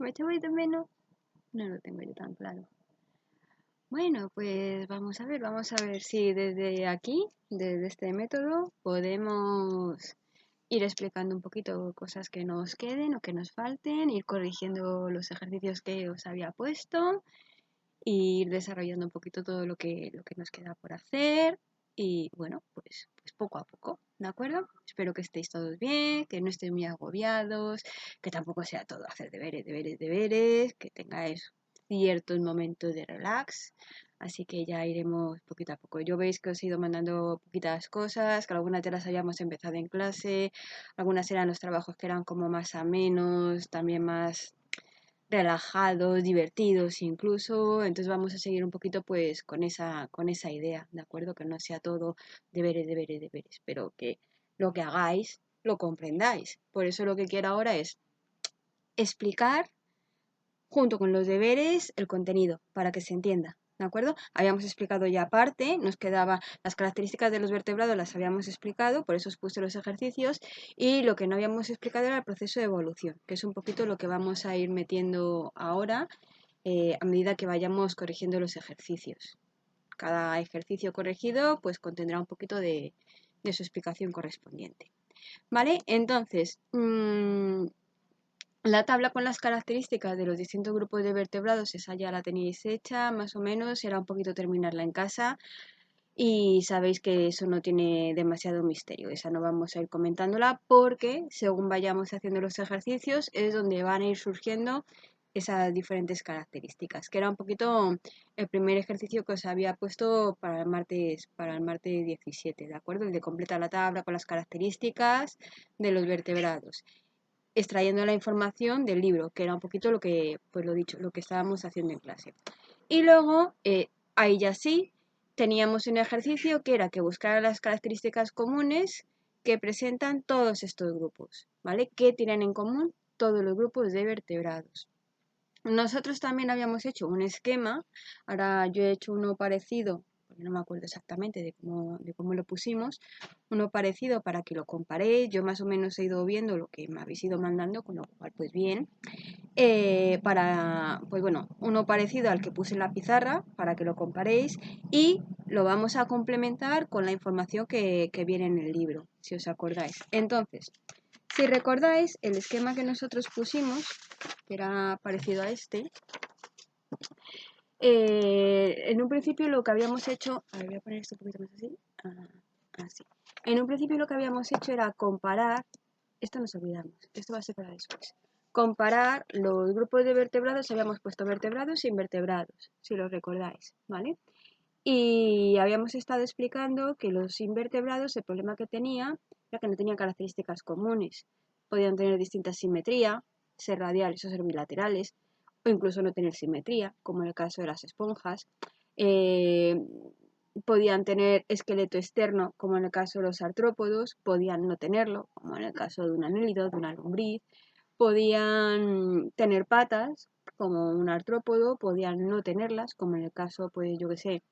¿Me echabais de menos? No lo tengo yo tan claro. Bueno, pues vamos a ver si desde aquí, desde este método, podemos ir explicando un poquito cosas que nos queden o que nos falten, ir corrigiendo los ejercicios que os había puesto, ir desarrollando un poquito todo lo que nos queda por hacer y bueno, pues poco a poco, ¿de acuerdo? Espero que estéis todos bien, que no estéis muy agobiados, que tampoco sea todo hacer deberes, deberes, deberes, que tengáis ciertos momentos de relax. Así que ya iremos poquito a poco. Yo veis que os he ido mandando poquitas cosas, que algunas ya las habíamos empezado en clase, algunas eran los trabajos que eran como más amenos, también más relajados, divertidos incluso. Entonces vamos a seguir un poquito pues con esa idea, ¿de acuerdo? Que no sea todo deberes, deberes, deberes, pero que lo que hagáis lo comprendáis. Por eso lo que quiero ahora es explicar junto con los deberes el contenido para que se entienda. ¿De acuerdo? Habíamos explicado ya aparte, nos quedaba las características de los vertebrados, las habíamos explicado, por eso os puse los ejercicios, y lo que no habíamos explicado era el proceso de evolución, que es un poquito lo que vamos a ir metiendo ahora a medida que vayamos corrigiendo los ejercicios. Cada ejercicio corregido pues contendrá un poquito de su explicación correspondiente. ¿Vale? Entonces, la tabla con las características de los distintos grupos de vertebrados, esa ya la tenéis hecha, más o menos, era un poquito terminarla en casa y sabéis que eso no tiene demasiado misterio, esa no vamos a ir comentándola porque según vayamos haciendo los ejercicios es donde van a ir surgiendo esas diferentes características, que era un poquito el primer ejercicio que os había puesto para el martes 17, ¿de acuerdo? El de completar la tabla con las características de los vertebrados extrayendo la información del libro, que era un poquito lo que, pues lo dicho, lo que estábamos haciendo en clase. Y luego, ahí ya sí, teníamos un ejercicio que era que buscara las características comunes que presentan todos estos grupos, ¿vale? ¿Qué tienen en común todos los grupos de vertebrados? Nosotros también habíamos hecho un esquema, ahora yo he hecho uno parecido, porque no me acuerdo exactamente de cómo lo pusimos, uno parecido para que lo comparéis, yo más o menos he ido viendo lo que me habéis ido mandando, con lo cual pues bien, pues bueno, uno parecido al que puse en la pizarra para que lo comparéis y lo vamos a complementar con la información que viene en el libro, si os acordáis. Entonces, si recordáis, el esquema que nosotros pusimos, que era parecido a este, en un principio lo que habíamos hecho, a ver, voy a poner esto un poquito más así, así. En un principio lo que habíamos hecho era comparar, esto nos olvidamos, esto va a ser para después, comparar los grupos de vertebrados, habíamos puesto vertebrados e invertebrados, si lo recordáis, ¿vale? Y habíamos estado explicando que los invertebrados, el problema que tenía era que no tenían características comunes. Podían tener distinta simetría, ser radiales o ser bilaterales, o incluso no tener simetría, como en el caso de las esponjas. Eh, Podían tener esqueleto externo, como en el caso de los artrópodos, podían no tenerlo, como en el caso de un anélido, de una lombriz. Podían tener patas, como un artrópodo, podían no tenerlas, como en el caso, pues yo que sé,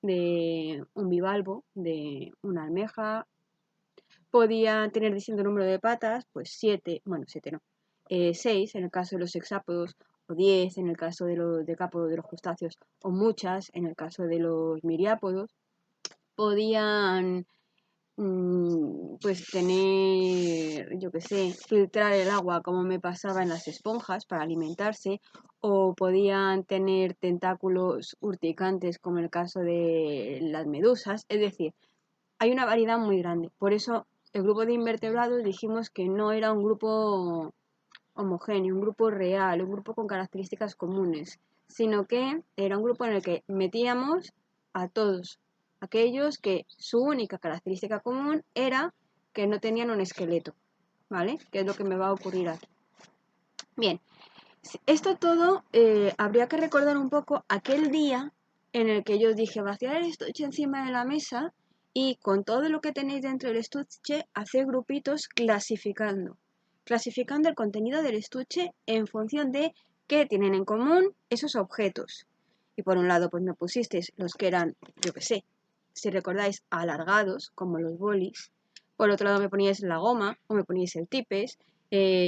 de un bivalvo, de una almeja. Podían tener distinto número de patas, pues 7, bueno, 7 no, 6 en el caso de los hexápodos, o 10 en el caso de los decápodos de los crustáceos, o muchas en el caso de los miriápodos. Podían pues tener, yo qué sé, filtrar el agua como me pasaba en las esponjas para alimentarse, o podían tener tentáculos urticantes como en el caso de las medusas, es decir, hay una variedad muy grande. Por eso el grupo de invertebrados dijimos que no era un grupo homogéneo, un grupo real, un grupo con características comunes, sino que era un grupo en el que metíamos a todos aquellos que su única característica común era que no tenían un esqueleto, ¿vale? Que es lo que me va a ocurrir aquí. Bien, esto todo habría que recordar un poco aquel día en el que yo os dije vaciar el estuche encima de la mesa y con todo lo que tenéis dentro del estuche hacer grupitos clasificando el contenido del estuche en función de qué tienen en común esos objetos. Y por un lado pues me pusisteis los que eran, yo qué sé, si recordáis, alargados, como los bolis. Por otro lado me poníais la goma o me poníais el tipes,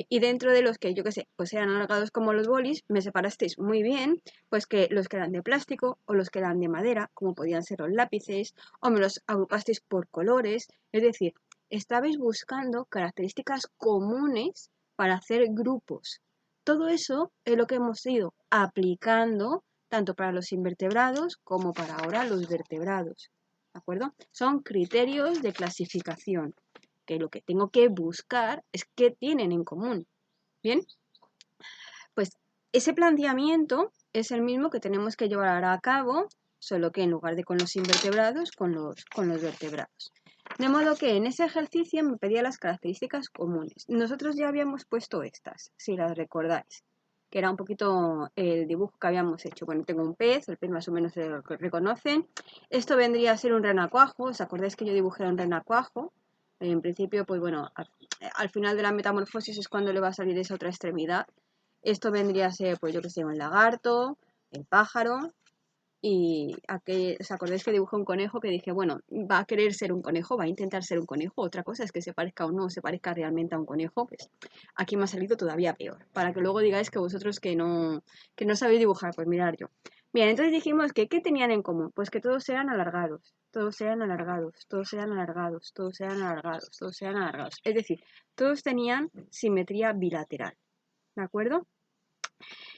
y dentro de los que, yo qué sé, pues eran alargados como los bolis, me separasteis muy bien, pues que los que eran de plástico o los que eran de madera, como podían ser los lápices, o me los agrupasteis por colores, es decir, estabais buscando características comunes para hacer grupos. Todo eso es lo que hemos ido aplicando tanto para los invertebrados como para ahora los vertebrados. ¿De acuerdo? Son criterios de clasificación, que lo que tengo que buscar es qué tienen en común. ¿Bien? Pues ese planteamiento es el mismo que tenemos que llevar ahora a cabo, solo que en lugar de con los invertebrados, con los vertebrados. De modo que en ese ejercicio me pedía las características comunes. Nosotros ya habíamos puesto estas, si las recordáis, que era un poquito el dibujo que habíamos hecho. Bueno, tengo un pez, el pez más o menos se lo reconocen. Esto vendría a ser un renacuajo. ¿Os acordáis que yo dibujé un renacuajo? En principio, pues bueno, al final de la metamorfosis es cuando le va a salir esa otra extremidad. Esto vendría a ser, pues yo que sé, un lagarto, el pájaro. Y ¿os acordáis que dibujé un conejo que dije, bueno, va a querer ser un conejo, va a intentar ser un conejo? Otra cosa es que se parezca o no se parezca realmente a un conejo, pues aquí me ha salido todavía peor. Para que luego digáis que vosotros que no sabéis dibujar, pues mirar yo. Bien, entonces dijimos que ¿qué tenían en común? Pues que todos eran alargados, todos eran alargados, todos eran alargados, todos eran alargados, todos eran alargados. Es decir, todos tenían simetría bilateral. ¿De acuerdo?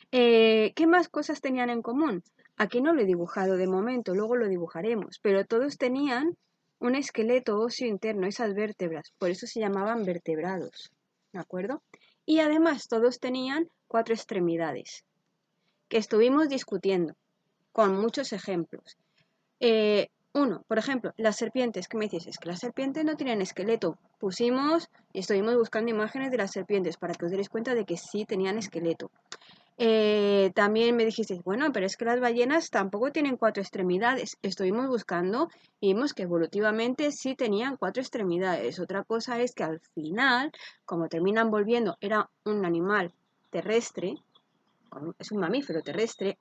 ¿Qué más cosas tenían en común? Aquí no lo he dibujado de momento, luego lo dibujaremos, pero todos tenían un esqueleto óseo interno, esas vértebras, por eso se llamaban vertebrados, ¿de acuerdo? Y además todos tenían 4 extremidades, que estuvimos discutiendo, con muchos ejemplos. Uno, por ejemplo, las serpientes, ¿qué me dices? Es que las serpientes no tienen esqueleto. Pusimos y estuvimos buscando imágenes de las serpientes para que os deis cuenta de que sí tenían esqueleto. También me dijisteis, bueno, pero es que las ballenas tampoco tienen 4 extremidades. Estuvimos buscando y vimos que evolutivamente sí tenían 4 extremidades. Otra cosa es que al final, como terminan volviendo, era un animal terrestre, es un mamífero terrestre,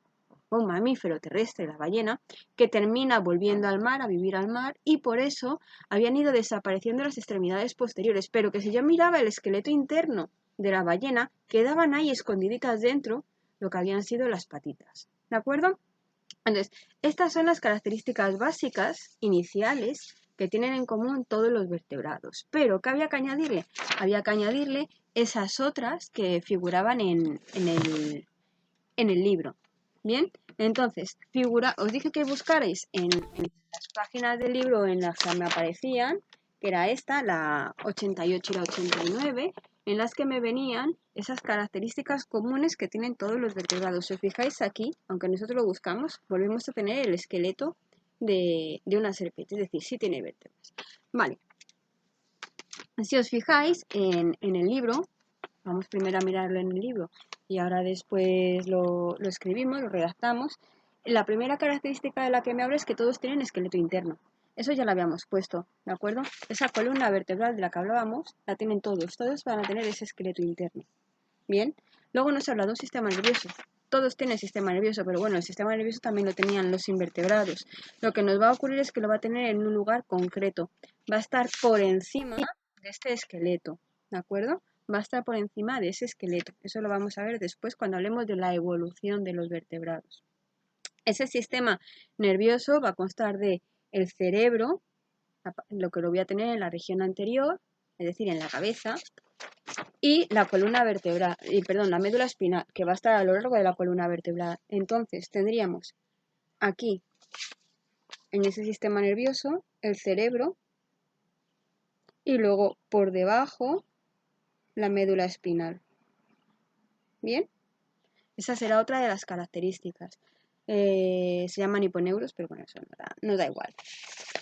la ballena, que termina volviendo al mar, a vivir al mar, y por eso habían ido desapareciendo las extremidades posteriores. Pero que si yo miraba el esqueleto interno de la ballena, quedaban ahí escondiditas dentro lo que habían sido las patitas. ¿De acuerdo? Entonces, estas son las características básicas, iniciales, que tienen en común todos los vertebrados. Pero, ¿qué había que añadirle? Había que añadirle esas otras que figuraban en el libro. Bien, entonces, os dije que buscarais en las páginas del libro en las que me aparecían, que era esta, la 88 y la 89, en las que me venían esas características comunes que tienen todos los vertebrados. Si os fijáis aquí, aunque nosotros lo buscamos, volvemos a tener el esqueleto de una serpiente, es decir, sí tiene vértebras. Vale, si os fijáis en el libro, vamos primero a mirarlo en el libro y ahora después lo escribimos, lo redactamos. La primera característica de la que me habla es que todos tienen esqueleto interno. Eso ya lo habíamos puesto, ¿de acuerdo? Esa columna vertebral de la que hablábamos la tienen todos van a tener ese esqueleto interno. Bien, luego nos habla de un sistema nervioso. Todos tienen sistema nervioso, pero bueno, el sistema nervioso también lo tenían los invertebrados. Lo que nos va a ocurrir es que lo va a tener en un lugar concreto. Va a estar por encima de este esqueleto, ¿de acuerdo? Va a estar por encima de ese esqueleto. Eso lo vamos a ver después cuando hablemos de la evolución de los vertebrados. Ese sistema nervioso va a constar de el cerebro, lo que lo voy a tener en la región anterior, es decir, en la cabeza, y la columna vertebral, la médula espinal, que va a estar a lo largo de la columna vertebral. Entonces tendríamos aquí, en ese sistema nervioso, el cerebro, y luego por debajo la médula espinal. Bien, esa será otra de las características. Se llaman hiponeuros, pero bueno, eso no da igual.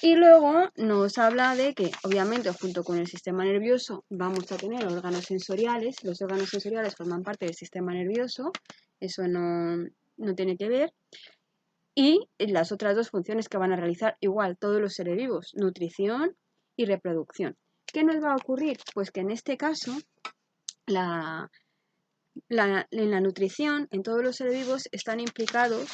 Y luego nos habla de que, obviamente, junto con el sistema nervioso vamos a tener órganos sensoriales. Los órganos sensoriales forman parte del sistema nervioso, eso no tiene que ver. Y las otras dos funciones que van a realizar igual todos los seres vivos, nutrición y reproducción. ¿Qué nos va a ocurrir? Pues que en este caso, en la nutrición, en todos los seres vivos están implicados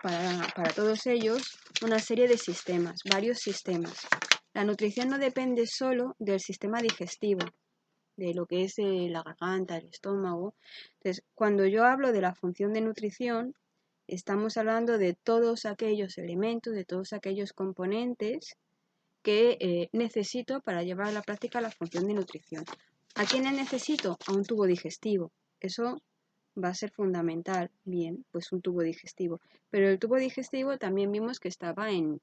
para todos ellos una serie de sistemas, varios sistemas. La nutrición no depende solo del sistema digestivo, de lo que es la garganta, el estómago. Entonces, cuando yo hablo de la función de nutrición, estamos hablando de todos aquellos elementos, de todos aquellos componentes que necesito para llevar a la práctica la función de nutrición. ¿A quiénes necesito? A un tubo digestivo. Eso va a ser fundamental. Bien, pues un tubo digestivo. Pero el tubo digestivo también vimos que estaba en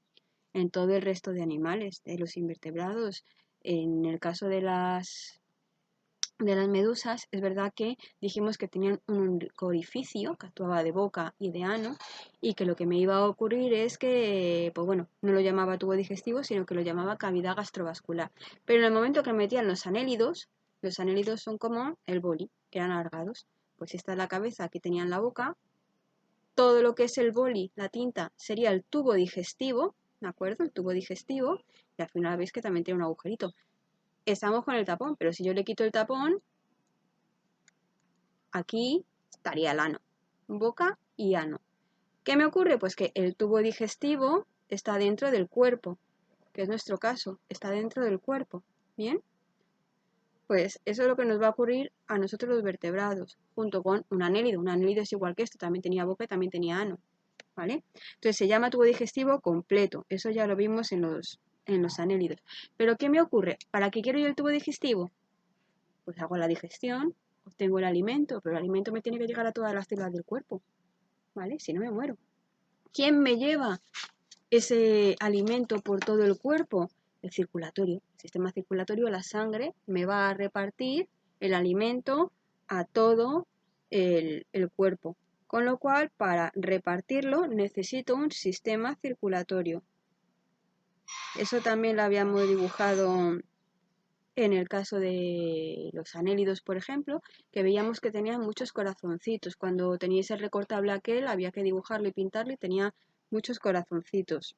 todo el resto de animales, de los invertebrados. En el caso de las medusas, es verdad que dijimos que tenían un orificio que actuaba de boca y de ano, y que lo que me iba a ocurrir es que, pues bueno, no lo llamaba tubo digestivo, sino que lo llamaba cavidad gastrovascular. Pero en el momento que metían los anélidos son como el boli, eran alargados. Pues esta es la cabeza, aquí tenían la boca. Todo lo que es el boli, la tinta, sería el tubo digestivo, ¿de acuerdo? El tubo digestivo, y al final veis que también tiene un agujerito. Estamos con el tapón, pero si yo le quito el tapón, aquí estaría el ano, boca y ano. ¿Qué me ocurre? Pues que el tubo digestivo está dentro del cuerpo, que es nuestro caso, está dentro del cuerpo, ¿bien? Pues eso es lo que nos va a ocurrir a nosotros los vertebrados, junto con un anélido. Un anélido es igual que esto, también tenía boca y también tenía ano, ¿vale? Entonces se llama tubo digestivo completo, eso ya lo vimos en los anélidos. Pero ¿qué me ocurre? ¿Para qué quiero yo el tubo digestivo? Pues hago la digestión, obtengo el alimento, pero el alimento me tiene que llegar a todas las células del cuerpo, ¿vale? Si no me muero. ¿Quién me lleva ese alimento por todo el cuerpo? El circulatorio. El sistema circulatorio, la sangre, me va a repartir el alimento a todo el cuerpo. Con lo cual, para repartirlo, necesito un sistema circulatorio. Eso también lo habíamos dibujado en el caso de los anélidos, por ejemplo, que veíamos que tenían muchos corazoncitos. Cuando teníais el recortable aquel, había que dibujarlo y pintarlo y tenía muchos corazoncitos.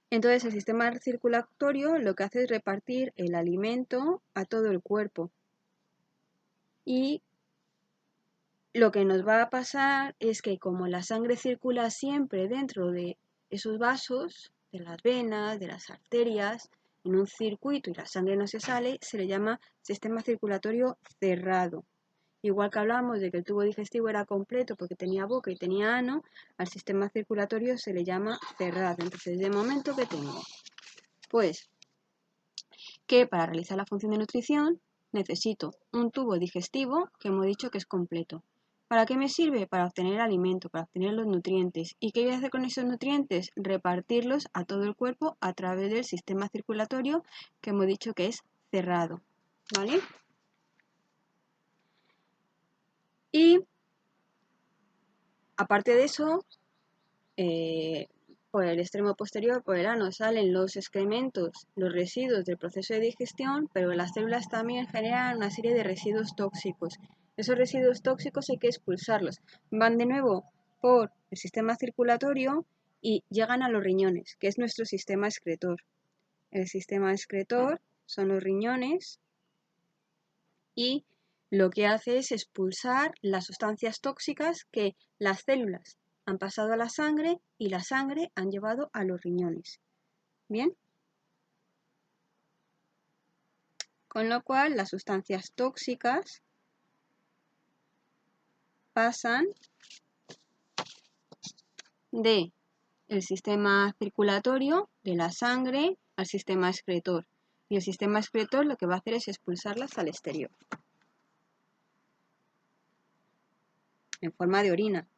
Entonces, el sistema circulatorio lo que hace es repartir el alimento a todo el cuerpo. Y lo que nos va a pasar es que como la sangre circula siempre dentro de esos vasos, de las venas, de las arterias, en un circuito y la sangre no se sale, se le llama sistema circulatorio cerrado. Igual que hablábamos de que el tubo digestivo era completo porque tenía boca y tenía ano, al sistema circulatorio se le llama cerrado. Entonces, de momento, ¿qué tengo? Pues que para realizar la función de nutrición necesito un tubo digestivo que hemos dicho que es completo. ¿Para qué me sirve? Para obtener alimento, para obtener los nutrientes. ¿Y qué voy a hacer con esos nutrientes? Repartirlos a todo el cuerpo a través del sistema circulatorio que hemos dicho que es cerrado. ¿Vale? Y aparte de eso, por el extremo posterior, por el ano, salen los excrementos, los residuos del proceso de digestión, pero las células también generan una serie de residuos tóxicos. Esos residuos tóxicos hay que expulsarlos. Van de nuevo por el sistema circulatorio y llegan a los riñones, que es nuestro sistema excretor. El sistema excretor son los riñones y lo que hace es expulsar las sustancias tóxicas que las células han pasado a la sangre y la sangre han llevado a los riñones. ¿Bien? Con lo cual, las sustancias tóxicas pasan de el sistema circulatorio, de la sangre, al sistema excretor. Y el sistema excretor lo que va a hacer es expulsarlas al exterior, en forma de orina.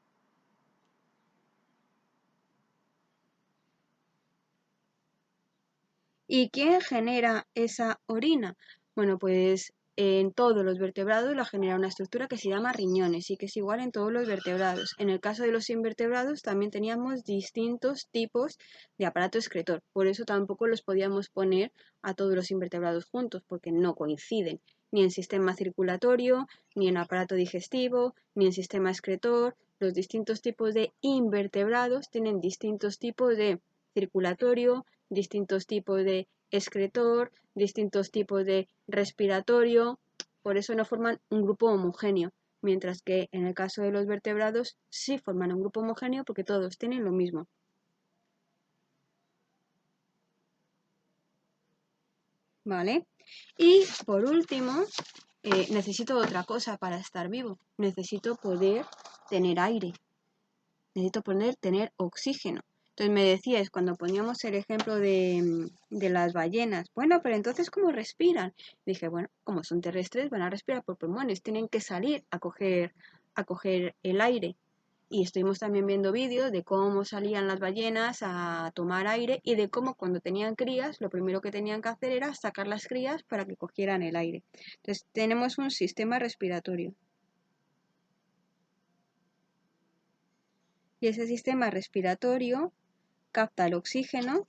¿Y quién genera esa orina? Bueno, pues en todos los vertebrados la genera una estructura que se llama riñones y que es igual en todos los vertebrados. En el caso de los invertebrados también teníamos distintos tipos de aparato excretor. Por eso tampoco los podíamos poner a todos los invertebrados juntos porque no coinciden ni en sistema circulatorio, ni en aparato digestivo, ni en sistema excretor. Los distintos tipos de invertebrados tienen distintos tipos de circulatorio, distintos tipos de excretor, distintos tipos de respiratorio, por eso no forman un grupo homogéneo, mientras que en el caso de los vertebrados sí forman un grupo homogéneo porque todos tienen lo mismo. ¿Vale? Y por último, necesito otra cosa para estar vivo. Necesito poder tener aire. Necesito poder tener oxígeno. Entonces me decías, cuando poníamos el ejemplo de las ballenas, bueno, pero entonces ¿cómo respiran? Dije, bueno, como son terrestres, van a respirar por pulmones, tienen que salir a coger el aire. Y estuvimos también viendo vídeos de cómo salían las ballenas a tomar aire y de cómo cuando tenían crías, lo primero que tenían que hacer era sacar las crías para que cogieran el aire. Entonces tenemos un sistema respiratorio. Y ese sistema respiratorio capta el oxígeno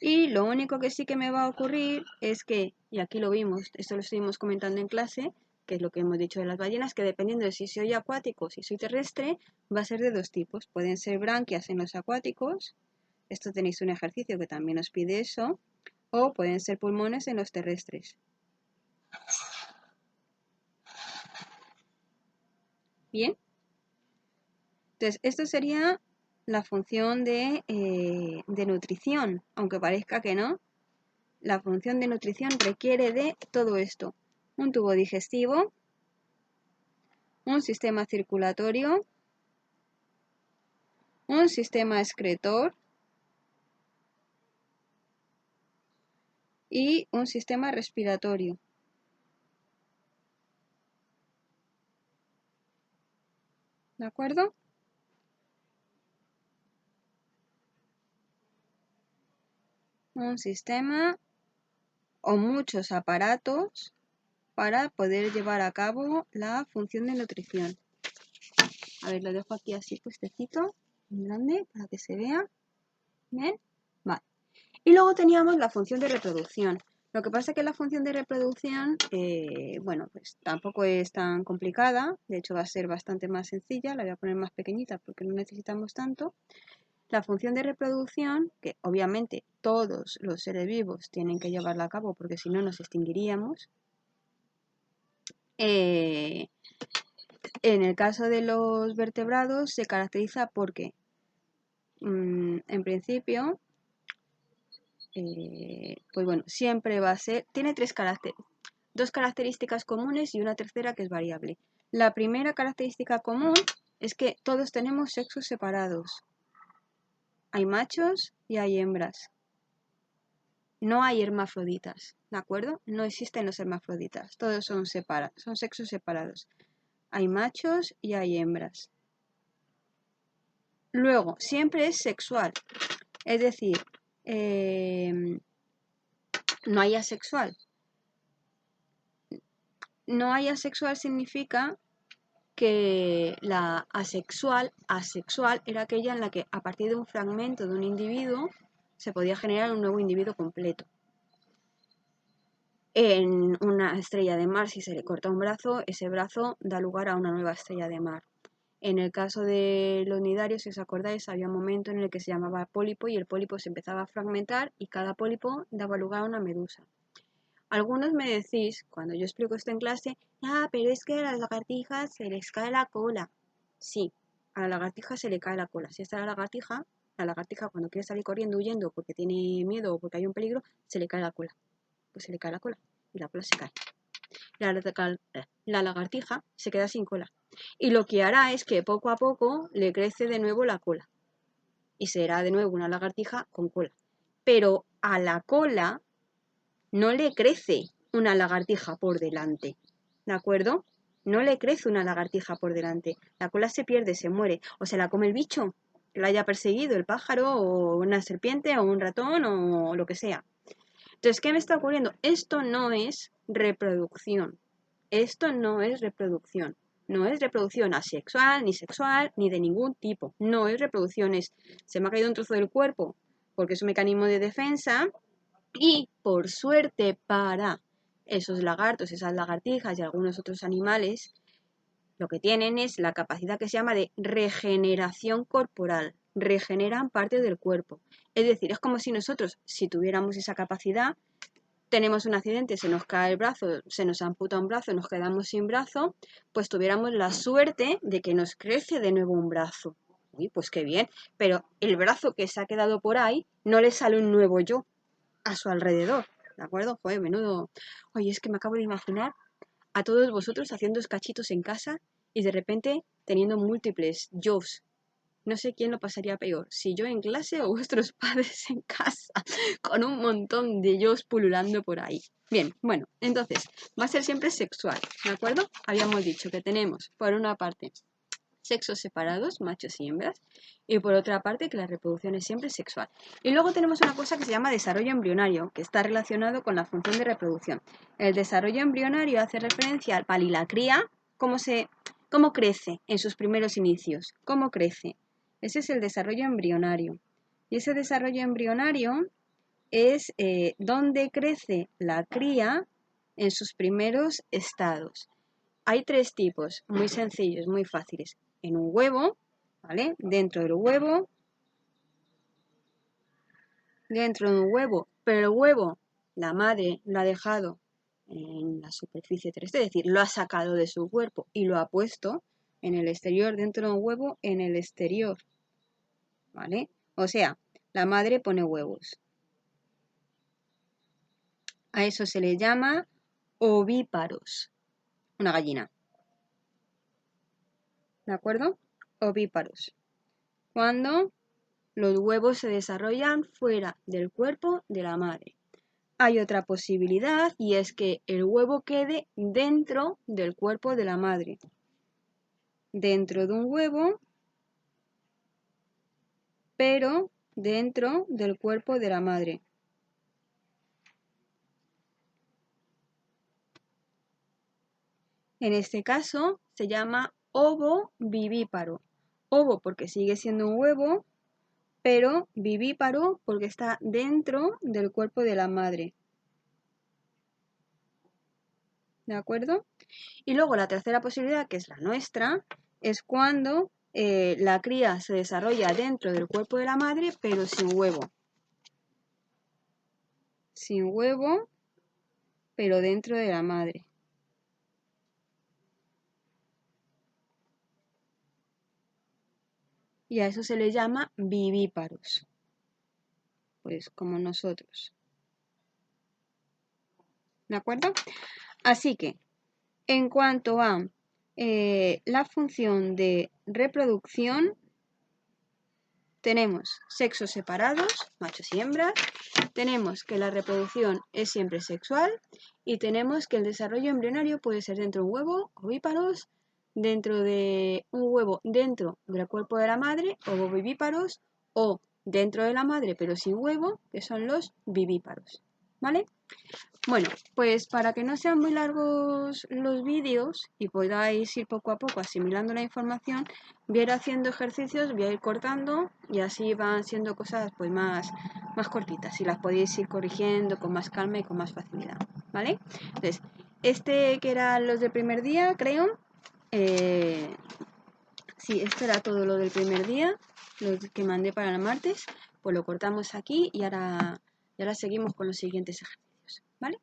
y lo único que sí que me va a ocurrir es que, y aquí lo vimos, esto lo estuvimos comentando en clase, que es lo que hemos dicho de las ballenas, que dependiendo de si soy acuático o si soy terrestre, va a ser de dos tipos. Pueden ser branquias en los acuáticos, esto tenéis un ejercicio que también os pide eso, o pueden ser pulmones en los terrestres. Bien, entonces esto sería la función de nutrición, aunque parezca que no. La función de nutrición requiere de todo esto: un tubo digestivo, un sistema circulatorio, un sistema excretor y un sistema respiratorio. ¿De acuerdo? Un sistema o muchos aparatos para poder llevar a cabo la función de nutrición. A ver, lo dejo aquí así puestecito, en grande, para que se vea. ¿Ven? Vale. Y luego teníamos la función de reproducción. Lo que pasa es que la función de reproducción, bueno, pues tampoco es tan complicada. De hecho, va a ser bastante más sencilla. La voy a poner más pequeñita porque no necesitamos tanto. La función de reproducción, que obviamente todos los seres vivos tienen que llevarla a cabo porque si no nos extinguiríamos. En el caso de los vertebrados se caracteriza porque, en principio, pues bueno, siempre va a ser, tiene dos características comunes y una tercera que es variable. La primera característica común es que todos tenemos sexos separados. Hay machos y hay hembras. No hay hermafroditas, ¿de acuerdo? No existen los hermafroditas, todos son sexos separados. Hay machos y hay hembras. Luego, siempre es sexual, es decir, no hay asexual. No hay asexual significa que la asexual era aquella en la que a partir de un fragmento de un individuo se podía generar un nuevo individuo completo. En una estrella de mar, si se le corta un brazo, ese brazo da lugar a una nueva estrella de mar. En el caso de los nidarios, si os acordáis, había un momento en el que se llamaba pólipo y el pólipo se empezaba a fragmentar y cada pólipo daba lugar a una medusa. Algunos me decís, cuando yo explico esto en clase, pero es que a las lagartijas se les cae la cola. Sí, a la lagartija se le cae la cola. Si está la lagartija cuando quiere salir corriendo, huyendo porque tiene miedo o porque hay un peligro, se le cae la cola. Pues se le cae la cola y la cola se cae. La lagartija se queda sin cola. Y lo que hará es que poco a poco le crece de nuevo la cola. Y será de nuevo una lagartija con cola. Pero a la cola no le crece una lagartija por delante, ¿de acuerdo? No le crece una lagartija por delante. La cola se pierde, se muere. O se la come el bicho que la haya perseguido, el pájaro o una serpiente o un ratón o lo que sea. Entonces, ¿qué me está ocurriendo? Esto no es reproducción. Esto no es reproducción. No es reproducción asexual, ni sexual, ni de ningún tipo. No es reproducción, se me ha caído un trozo del cuerpo porque es un mecanismo de defensa. Y por suerte para esos lagartos, esas lagartijas y algunos otros animales, lo que tienen es la capacidad que se llama de regeneración corporal. Regeneran parte del cuerpo. Es decir, es como si nosotros, si tuviéramos esa capacidad, tenemos un accidente, se nos cae el brazo, se nos amputa un brazo, nos quedamos sin brazo, pues tuviéramos la suerte de que nos crece de nuevo un brazo. Uy, pues qué bien, pero el brazo que se ha quedado por ahí no le sale un nuevo yo. a su alrededor, ¿de acuerdo? Joder, menudo... Oye, es que me acabo de imaginar a todos vosotros haciendo cachitos en casa y de repente teniendo múltiples yos. No sé quién lo pasaría peor, si yo en clase o vuestros padres en casa, con un montón de yos pululando por ahí. Bien, bueno, entonces, va a ser siempre sexual, ¿de acuerdo? Habíamos dicho que tenemos, por una parte, sexos separados, machos y hembras, y por otra parte que la reproducción es siempre sexual. Y luego tenemos una cosa que se llama desarrollo embrionario, que está relacionado con la función de reproducción. El desarrollo embrionario hace referencia al pal y la cría, cómo crece en sus primeros inicios, cómo crece. Ese es el desarrollo embrionario. Y ese desarrollo embrionario es donde crece la cría en sus primeros estados. Hay tres tipos, muy sencillos, muy fáciles. En un huevo, ¿vale? Dentro de un huevo, pero el huevo, la madre lo ha dejado en la superficie terrestre, es decir, lo ha sacado de su cuerpo y lo ha puesto en el exterior, dentro de un huevo, en el exterior, ¿vale? O sea, la madre pone huevos. A eso se le llama ovíparos, una gallina. ¿De acuerdo? Ovíparos. Cuando los huevos se desarrollan fuera del cuerpo de la madre. Hay otra posibilidad y es que el huevo quede dentro del cuerpo de la madre. Dentro de un huevo, pero dentro del cuerpo de la madre. En este caso se llama ovo vivíparo. Ovo porque sigue siendo un huevo, pero vivíparo porque está dentro del cuerpo de la madre. ¿De acuerdo? Y luego la tercera posibilidad, que es la nuestra, es cuando la cría se desarrolla dentro del cuerpo de la madre, pero sin huevo. Sin huevo, pero dentro de la madre. Y a eso se le llama vivíparos. Pues como nosotros. ¿De acuerdo? Así que, en cuanto a la función de reproducción, tenemos sexos separados, machos y hembras, tenemos que la reproducción es siempre sexual y tenemos que el desarrollo embrionario puede ser dentro de un huevo, ovíparos, dentro de un huevo dentro del cuerpo de la madre, ovovivíparos, o dentro de la madre pero sin huevo, que son los vivíparos, ¿vale? Bueno, pues para que no sean muy largos los vídeos y podáis ir poco a poco asimilando la información, voy a ir haciendo ejercicios, voy a ir cortando y así van siendo cosas pues más cortitas y las podéis ir corrigiendo con más calma y con más facilidad, ¿vale? Entonces, este que eran los del primer día, creo, sí, esto era todo lo del primer día, lo que mandé para el martes, pues lo cortamos aquí y ahora seguimos con los siguientes ejercicios, ¿vale?